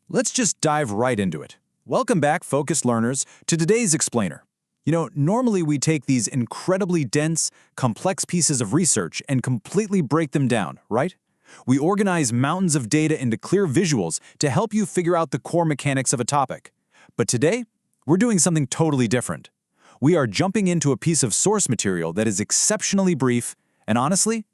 Let's just dive right into it. Welcome back, focused learners, to today's explainer. Normally we take these incredibly dense, complex pieces of research and completely break them down, right? We organize mountains of data into clear visuals to help you figure out the core mechanics of a topic. But today, we're doing something totally different. We are jumping into a piece of source material that is exceptionally brief and honestly,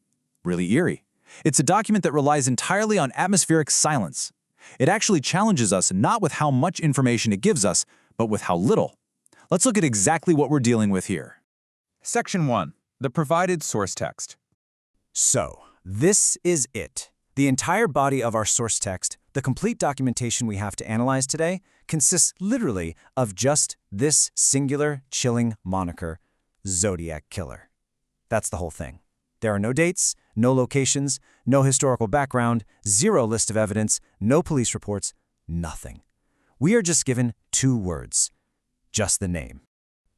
really eerie. It's a document that relies entirely on atmospheric silence. It actually challenges us not with how much information it gives us, but with how little. Let's look at exactly what we're dealing with here. Section 1. The provided source text. So, this is it. The entire body of our source text, the complete documentation we have to analyze today, consists literally of just this singular, chilling moniker, Zodiac Killer. That's the whole thing. There are no dates, no locations, no historical background, zero list of evidence, no police reports, nothing. We are just given 2 words. Just the name.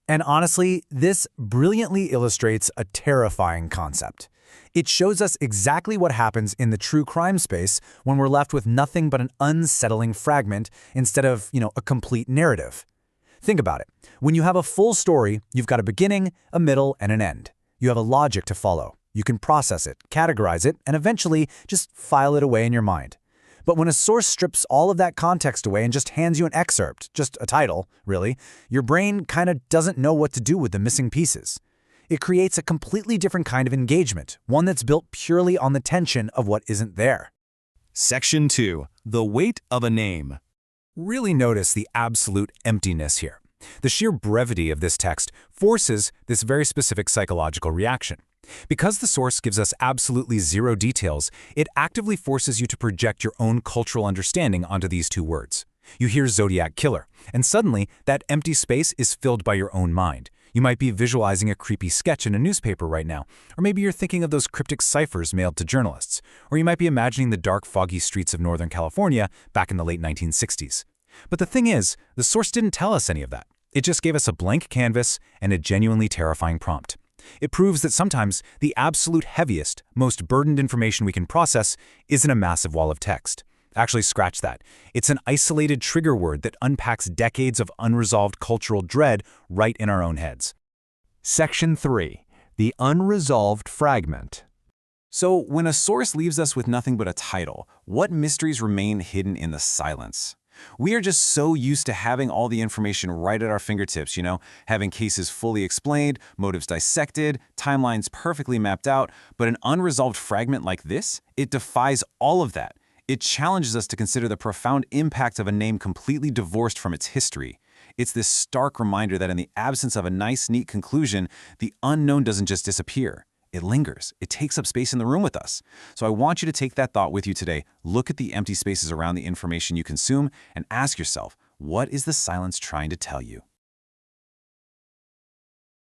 And honestly, this brilliantly illustrates a terrifying concept. It shows us exactly what happens in the true crime space when we're left with nothing but an unsettling fragment instead of, a complete narrative. Think about it. When you have a full story, you've got a beginning, a middle, and an end. You have a logic to follow. You can process it, categorize it, and eventually just file it away in your mind. But when a source strips all of that context away and just hands you an excerpt, just a title, really, your brain kind of doesn't know what to do with the missing pieces. It creates a completely different kind of engagement, one that's built purely on the tension of what isn't there. Section 2. The weight of a name. Really notice the absolute emptiness here. The sheer brevity of this text forces this very specific psychological reaction. Because the source gives us absolutely zero details, it actively forces you to project your own cultural understanding onto these 2 words. You hear Zodiac Killer, and suddenly that empty space is filled by your own mind. You might be visualizing a creepy sketch in a newspaper right now, or maybe you're thinking of those cryptic ciphers mailed to journalists, or you might be imagining the dark, foggy streets of Northern California back in the late 1960s. But the thing is, the source didn't tell us any of that. It just gave us a blank canvas and a genuinely terrifying prompt. It proves that sometimes the absolute heaviest, most burdened information we can process isn't a massive wall of text. Actually, scratch that. It's an isolated trigger word that unpacks decades of unresolved cultural dread right in our own heads. Section 3. The unresolved fragment. So, when a source leaves us with nothing but a title, what mysteries remain hidden in the silence? We are just so used to having all the information right at our fingertips, having cases fully explained, motives dissected, timelines perfectly mapped out, but an unresolved fragment like this, it defies all of that. It challenges us to consider the profound impact of a name completely divorced from its history. It's this stark reminder that in the absence of a nice, neat conclusion, the unknown doesn't just disappear. It lingers. It takes up space in the room with us. So I want you to take that thought with you today. Look at the empty spaces around the information you consume and ask yourself, what is the silence trying to tell you?